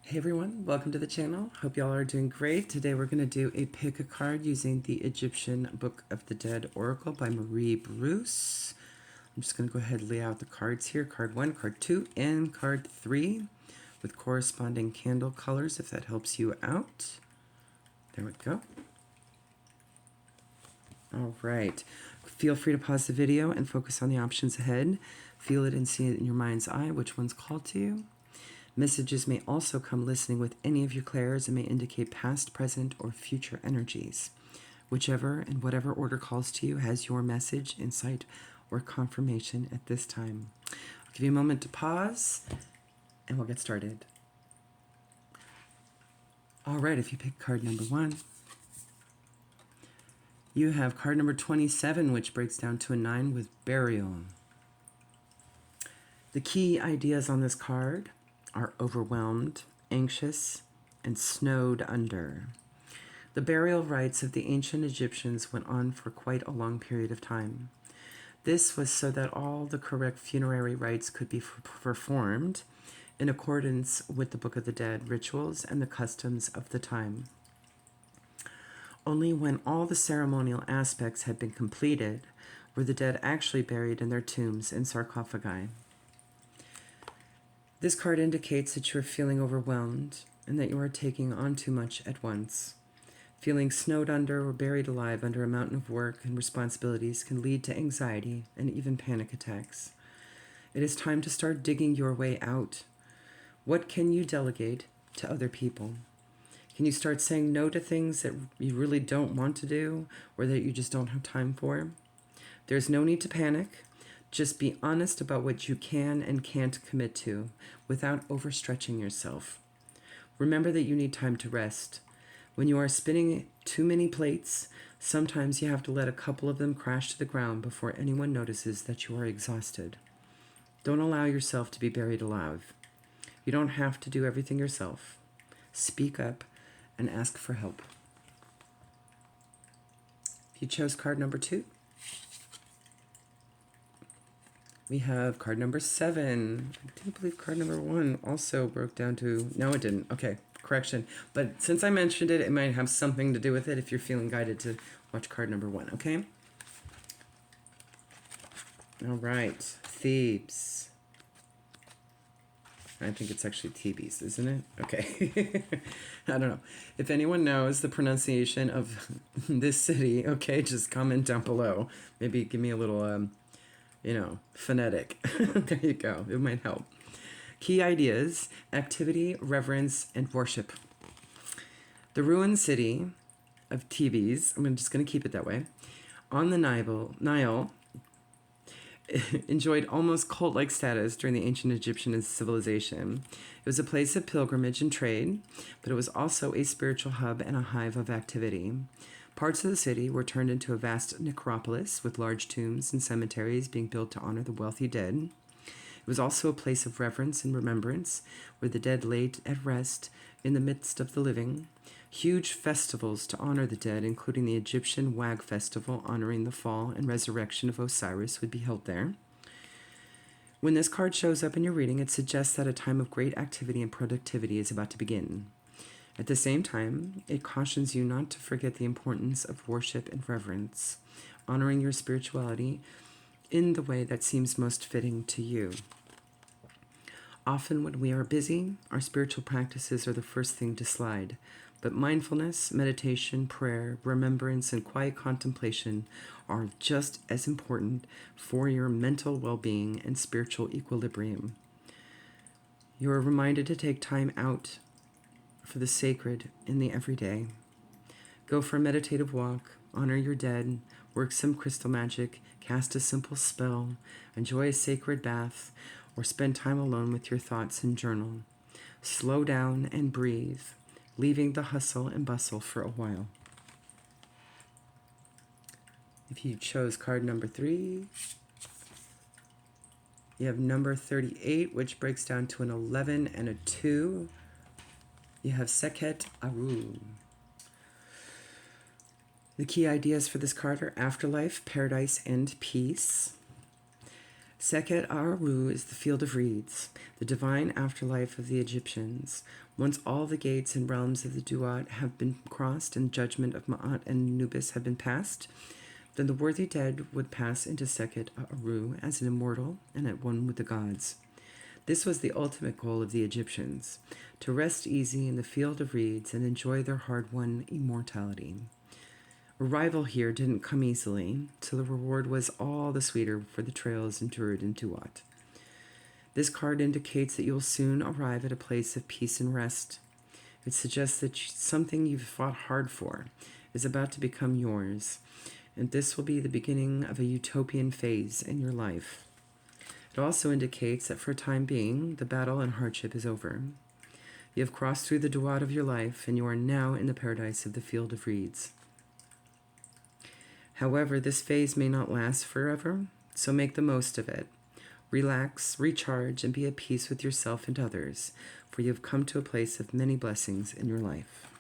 Hey everyone, welcome to the channel. Hope y'all are doing great. Today we're going to do a pick a card using the Egyptian Book of the Dead Oracle by Marie Bruce. I'm just going to go ahead and lay out the cards here. Card 1, Card 2, and Card 3 with corresponding candle colors if that helps you out. There we go. All right. Feel free to pause the video and focus on the options ahead. Feel it and see it in your mind's eye, which one's called to you. Messages may also come listening with any of your clairs and may indicate past, present, or future energies. Whichever and whatever order calls to you has your message, insight, or confirmation at this time. I'll give you a moment to pause, and we'll get started. All right, if you pick card number 1, you have card number 27, which breaks down to a 9 with burial. The key ideas on this card are overwhelmed, anxious, and snowed under. The burial rites of the ancient Egyptians went on for quite a long period of time. This was so that all the correct funerary rites could be performed in accordance with the Book of the Dead rituals and the customs of the time. Only when all the ceremonial aspects had been completed were the dead actually buried in their tombs and sarcophagi. This card indicates that you are feeling overwhelmed and that you are taking on too much at once. Feeling snowed under or buried alive under a mountain of work and responsibilities can lead to anxiety and even panic attacks. It is time to start digging your way out. What can you delegate to other people? Can you start saying no to things that you really don't want to do or that you just don't have time for? There's no need to panic. Just be honest about what you can and can't commit to without overstretching yourself. Remember that you need time to rest. When you are spinning too many plates, sometimes you have to let a couple of them crash to the ground before anyone notices that you are exhausted. Don't allow yourself to be buried alive. You don't have to do everything yourself. Speak up and ask for help. If you chose card number 2, we have card number 7. I do believe card number 1 also broke down to... No, it didn't. Okay, correction. But since I mentioned it, it might have something to do with it if you're feeling guided to watch card number 1, okay? All right, Thebes. I think it's actually Thebes, isn't it? Okay. I don't know. If anyone knows the pronunciation of this city, okay, just comment down below. Maybe give me a little... phonetic. There you go. It might help. Key ideas: activity, reverence, and worship. The ruined city of Thebes, I'm just going to keep it that way, on the Nile enjoyed almost cult-like status during the ancient Egyptian civilization. It was a place of pilgrimage and trade, but it was also a spiritual hub and a hive of activity. Parts of the city were turned into a vast necropolis with large tombs and cemeteries being built to honor the wealthy dead. It was also a place of reverence and remembrance where the dead laid at rest in the midst of the living. Huge festivals to honor the dead, including the Egyptian Wag Festival honoring the fall and resurrection of Osiris, would be held there. When this card shows up in your reading, it suggests that a time of great activity and productivity is about to begin. At the same time, it cautions you not to forget the importance of worship and reverence, honoring your spirituality in the way that seems most fitting to you. Often when we are busy, our spiritual practices are the first thing to slide, but mindfulness, meditation, prayer, remembrance, and quiet contemplation are just as important for your mental well-being and spiritual equilibrium. You are reminded to take time out for the sacred in the everyday. Go for a meditative walk, honor your dead, work some crystal magic, cast a simple spell, enjoy a sacred bath, or spend time alone with your thoughts and journal. Slow down and breathe, leaving the hustle and bustle for a while. If you chose card number 3, you have number 38, which breaks down to an 11 and a 2. You have Sekhet Aru. The key ideas for this card are afterlife, paradise, and peace. Seket Aru is the field of reeds, the divine afterlife of the Egyptians. Once all the gates and realms of the Duat have been crossed and judgment of Ma'at and Anubis have been passed, then the worthy dead would pass into Seket Aru as an immortal and at one with the gods. This was the ultimate goal of the Egyptians, to rest easy in the field of reeds and enjoy their hard-won immortality. Arrival here didn't come easily, so the reward was all the sweeter for the trails endured in Duat. This card indicates that you will soon arrive at a place of peace and rest. It suggests that something you've fought hard for is about to become yours, and this will be the beginning of a utopian phase in your life. It also indicates that for a time being, the battle and hardship is over. You have crossed through the Duat of your life, and you are now in the paradise of the field of reeds. However, this phase may not last forever, so make the most of it. Relax, recharge, and be at peace with yourself and others, for you have come to a place of many blessings in your life.